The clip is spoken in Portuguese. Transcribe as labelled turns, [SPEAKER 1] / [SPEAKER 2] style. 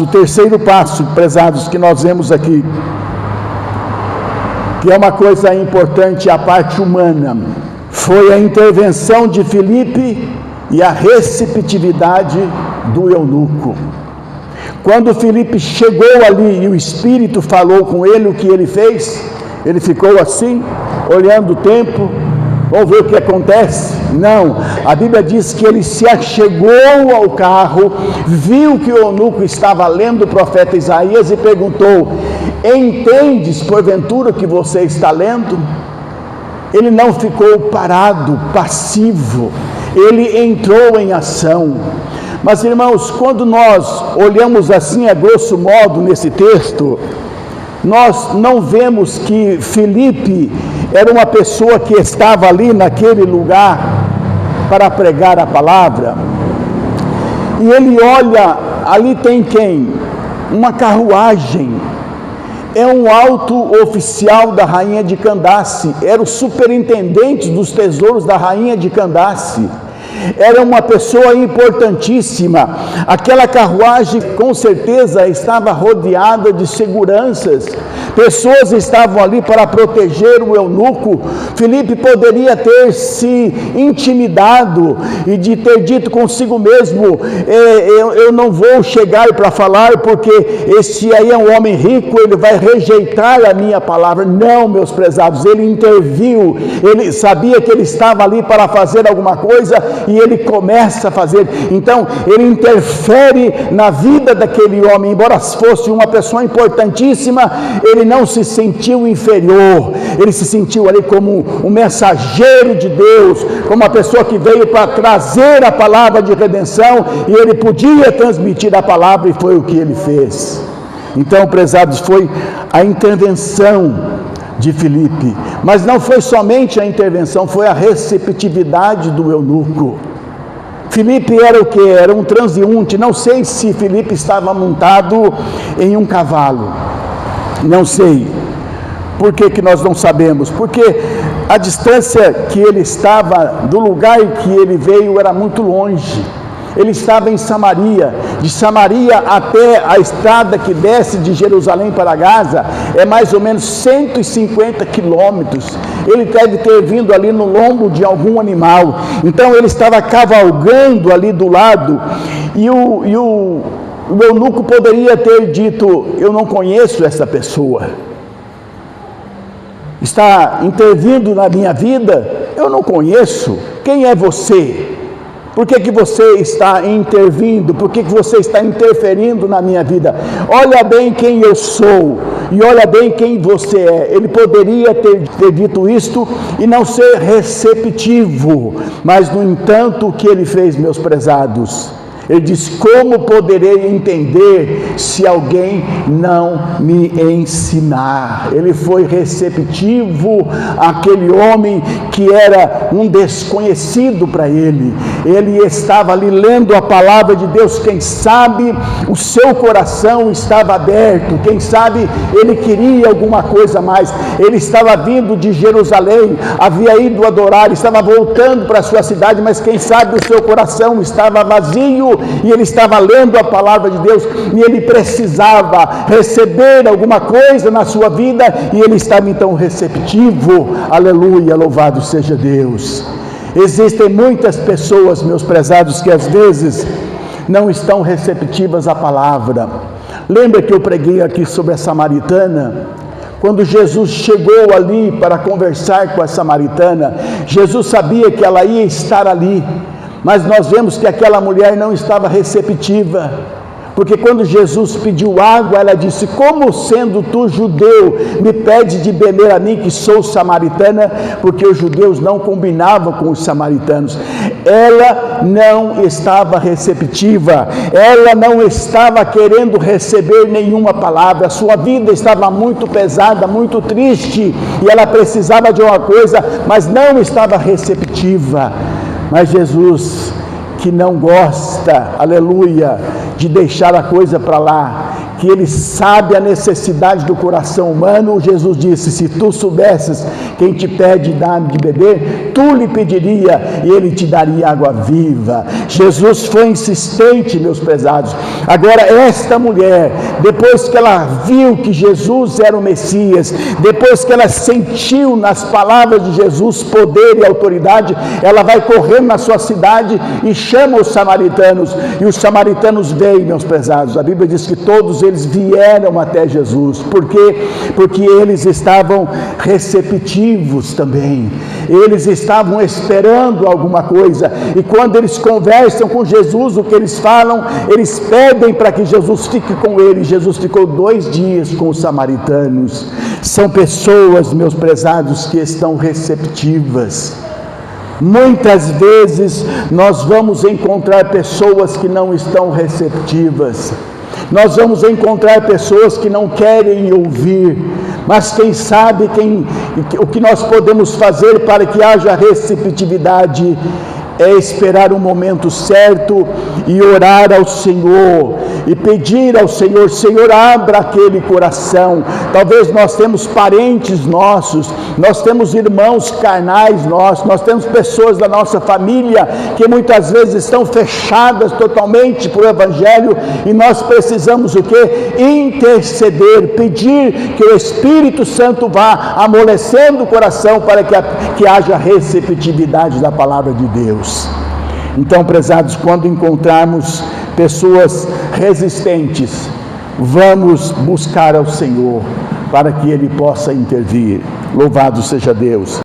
[SPEAKER 1] O terceiro passo, prezados, que nós vemos aqui, que é uma coisa importante, a parte humana, foi a intervenção de Filipe e a receptividade do eunuco. Quando Filipe chegou ali e o Espírito falou com ele, o que ele fez? Ele ficou assim, olhando o tempo, vamos ver o que acontece? Não, a Bíblia diz que ele se achegou ao carro, viu que o eunuco estava lendo o profeta Isaías e perguntou: entendes porventura o que você está lendo? Ele não ficou parado, passivo, ele entrou em ação. Mas irmãos, quando nós olhamos assim a grosso modo nesse texto, nós não vemos que Filipe era uma pessoa que estava ali naquele lugar para pregar a palavra. E ele olha, ali tem quem? Uma carruagem. É um alto oficial da rainha de Candace, era o superintendente dos tesouros da rainha de Candace. Era uma pessoa importantíssima. Aquela carruagem com certeza estava rodeada de seguranças. Pessoas estavam ali para proteger o eunuco. Filipe poderia ter se intimidado e de ter dito consigo mesmo: eu não vou chegar para falar porque esse aí é um homem rico, ele vai rejeitar a minha palavra. Não, meus prezados, ele interviu, ele sabia que ele estava ali para fazer alguma coisa e ele começa a fazer. Então ele interfere na vida daquele homem. Embora fosse uma pessoa importantíssima, ele não se sentiu inferior, ele se sentiu ali como um mensageiro de Deus, como uma pessoa que veio para trazer a palavra de redenção, e ele podia transmitir a palavra, e foi o que ele fez. Então, prezados, foi a intervenção de Filipe, mas não foi somente a intervenção, foi a receptividade do eunuco. Filipe era o que? Era um transeunte. Não sei se Filipe estava montado em um cavalo, não sei. Por que nós não sabemos? Porque a distância que ele estava do lugar em que ele veio era muito longe. Ele estava em Samaria. De Samaria até a estrada que desce de Jerusalém para Gaza é mais ou menos 150 quilômetros. Ele deve ter vindo ali no lombo de algum animal. Então ele estava cavalgando ali do lado, e o eunuco poderia ter dito: eu não conheço essa pessoa, está intervindo na minha vida, eu não conheço, quem é você? Por que você está intervindo? Por que você está interferindo na minha vida? Olha bem quem eu sou e olha bem quem você é. Ele poderia ter dito isto e não ser receptivo, mas no entanto o que ele fez, meus prezados? Ele diz: como poderei entender se alguém não me ensinar? Ele foi receptivo àquele homem que era um desconhecido para ele. Ele estava ali lendo a palavra de Deus. Quem sabe o seu coração estava aberto, quem sabe ele queria alguma coisa mais. Ele estava vindo de Jerusalém, havia ido adorar, estava voltando para a sua cidade, mas quem sabe o seu coração estava vazio, e ele estava lendo a palavra de Deus, e ele precisava receber alguma coisa na sua vida, e ele estava então receptivo. Aleluia, louvado seja Deus. Existem muitas pessoas, meus prezados, que às vezes não estão receptivas à palavra. Lembra que eu preguei aqui sobre a samaritana? Quando Jesus chegou ali para conversar com a samaritana, Jesus sabia que ela ia estar ali, mas nós vemos que aquela mulher não estava receptiva, porque quando Jesus pediu água, ela disse: como sendo tu judeu, me pede de beber a mim que sou samaritana? Porque os judeus não combinavam com os samaritanos. Ela não estava receptiva, ela não estava querendo receber nenhuma palavra, a sua vida estava muito pesada, muito triste, e ela precisava de uma coisa, mas não estava receptiva. Mas Jesus, que não gosta, aleluia, de deixar a coisa para lá, que Ele sabe a necessidade do coração humano, Jesus disse: se tu soubesses quem te pede dar de beber, tu lhe pediria e Ele te daria água viva. Jesus foi insistente, meus prezados. Agora, esta mulher, depois que ela viu que Jesus era o Messias, depois que ela sentiu nas palavras de Jesus poder e autoridade, ela vai correndo na sua cidade e chama os samaritanos, e os samaritanos veem, meus prezados. A Bíblia diz que todos eles vieram até Jesus. Por quê? Porque eles estavam receptivos também, eles estavam esperando alguma coisa, e quando eles conversam com Jesus, o que eles falam? Eles pedem para que Jesus fique com eles. Jesus ficou 2 dias com os samaritanos. São pessoas, meus prezados, que estão receptivas. Muitas vezes nós vamos encontrar pessoas que não estão receptivas, nós vamos encontrar pessoas que não querem ouvir, mas quem sabe o que nós podemos fazer para que haja receptividade é esperar o momento certo e orar ao Senhor e pedir ao Senhor: Senhor, abra aquele coração. Talvez nós temos parentes nossos, nós temos irmãos carnais nossos, nós temos pessoas da nossa família que muitas vezes estão fechadas totalmente para o Evangelho, e nós precisamos o quê? Interceder, pedir que o Espírito Santo vá amolecendo o coração para que haja receptividade da palavra de Deus. Então, prezados, quando encontrarmos pessoas resistentes, vamos buscar ao Senhor para que Ele possa intervir. Louvado seja Deus.